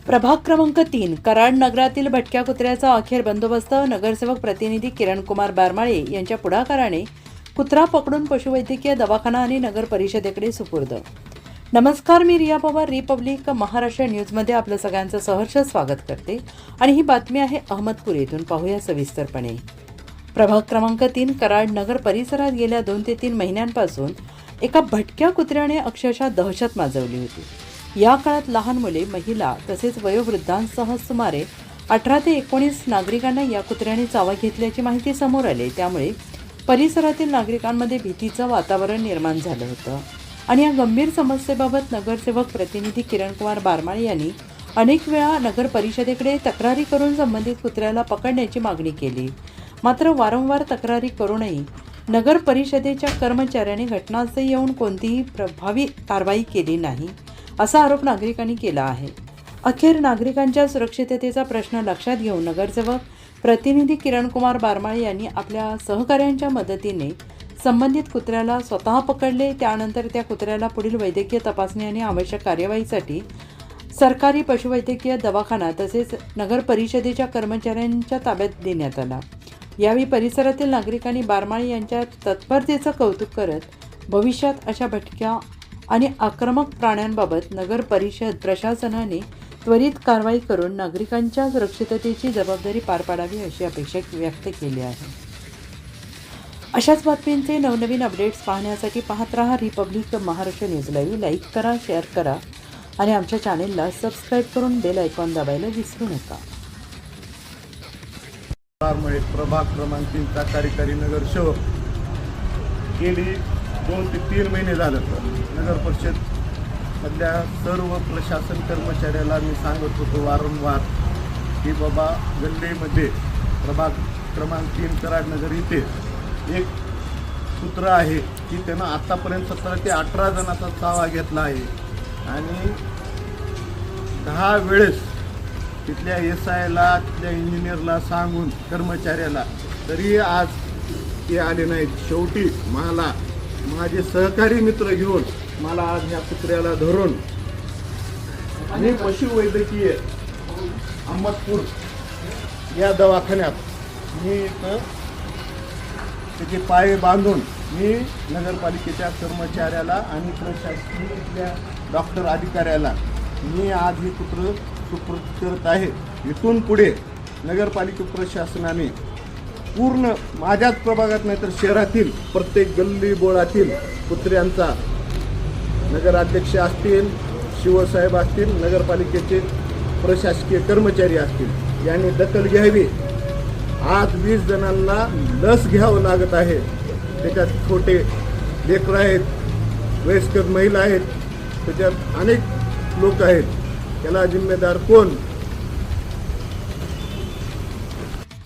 प्रभाग क्रमांक 3 कराड नगरातील भटक्या कुत्र्याचा अखेर बंदोबस्त. नगरसेवक प्रतिनिधी किरण कुमार बारमाळे यांच्या पुढाकाराने कुत्रा पकडून पशुवैद्यकीय दवाखाना आणि नगर परिषदेकडे सुपूर्द. नमस्कार, मी रिया पवार, रिपब्लिक महाराष्ट्र न्यूजमध्ये आपलं सगळ्यांचं सहर्ष स्वागत करते आणि ही बातमी आहे अहमदपूर येथून. पाहूया सविस्तरपणे. प्रभाग क्रमांक 3 कराड नगर परिसरात गेल्या 2 ते 3 महिन्यांपासून एका भटक्या कुत्र्याने अक्षरशः दहशत माजवली होती. या काळात लहान मुले, महिला तसेच वयोवृद्धांसह सुमारे 18 ते 19 नागरिकांना या कुत्र्याने चावा घेतल्याची माहिती समोर आली. त्यामुळे परिसरातील नागरिकांमध्ये भीतीचं वातावरण निर्माण झालं होतं आणि या गंभीर समस्येबाबत नगरसेवक प्रतिनिधी किरण कुमार बारमाळे यांनी अनेक वेळा नगर परिषदेकडे तक्रारी करून संबंधित कुत्र्याला पकडण्याची मागणी केली. मात्र वारंवार तक्रारी करूनही नगर परिषदेच्या कर्मचाऱ्यांनी घटनास्थळी येऊन कोणतीही प्रभावी कारवाई केली नाही, असा आरोप नागरिकांनी केला आहे. अखेर नागरिकांच्या सुरक्षिततेचा प्रश्न लक्षात घेऊन नगरसेवक प्रतिनिधी किरण कुमार बारमाळे यांनी आपल्या सहकाऱ्यांच्या मदतीने संबंधित कुत्र्याला स्वतः पकडले. त्यानंतर त्या कुत्र्याला पुढील वैद्यकीय तपासणी आणि आवश्यक कार्यवाहीसाठी सरकारी पशुवैद्यकीय दवाखाना तसेच नगर परिषदेच्या कर्मचाऱ्यांच्या ताब्यात देण्यात आला. यावेळी परिसरातील नागरिकांनी बारमाळे यांच्या तत्परतेचं कौतुक करत भविष्यात अशा भटक्या आणि आक्रमक प्राण्यांबाबत नगर परिषद प्रशासनाने त्वरित कारवाई करून नागरिकांच्या सुरक्षिततेची जबाबदारी पार पाडावी अशी अपेक्षा व्यक्त केली आहे. अशाच बातम्यांचे नवनवीन अपडेट्स पाहण्यासाठी पाहत रहा Republic Maharashtra news live. Like करा, शेअर करा आणि आमच्या चॅनेलला सबस्क्राईब करून बेल आयकॉन दाबायला विसरू नका. प्रभाग क्रमांक 3चा कार्यकारी नगरसेवक गेली 2 ते 3 महिने झालं. नगर परिषद मधल्या सर्व प्रशासन कर्मचाऱ्याला मी सांगत होतो वारंवार की बाबा गल्लीमध्ये प्रभाग क्रमांक 3 कराड नगर इथे एक कुत्रा आहे की त्यानं आतापर्यंत 17 ते 18 जणांचा चावा घेतला आहे आणि 10 वेळेस तिथल्या SIला तिथल्या इंजिनियरला सांगून कर्मचाऱ्याला तरी आज ते आले नाहीत. शेवटी मला माझे सहकारी मित्र घेऊन मला आज ह्या कुत्र्याला धरून आणि पशुवैद्यकीय अहमदपूर या दवाखान्यात मी इथं त्याचे पाय बांधून मी नगरपालिकेच्या कर्मचाऱ्याला आणि प्रशासकीय डॉक्टर अधिकाऱ्याला मी आज हे कुत्रं सुपूर्द करत आहे. इथून पुढे नगरपालिका प्रशासनाने पूर्ण माझ्याच प्रभागात नाही तर शहरातील प्रत्येक गल्ली बोळातील कुत्र्यांचा नगराध्यक्ष असतील, शिवसाहेब असतील, नगरपालिकेचे प्रशासकीय कर्मचारी असतील यांनी दखल घ्यावी. आज 20 जणांना लस घ्यावं लागत आहे. त्याच्यात छोटे लेकरं आहेत, वयस्कर महिला आहेत, त्याच्यात अनेक लोक आहेत. त्याला जिम्मेदार कोण?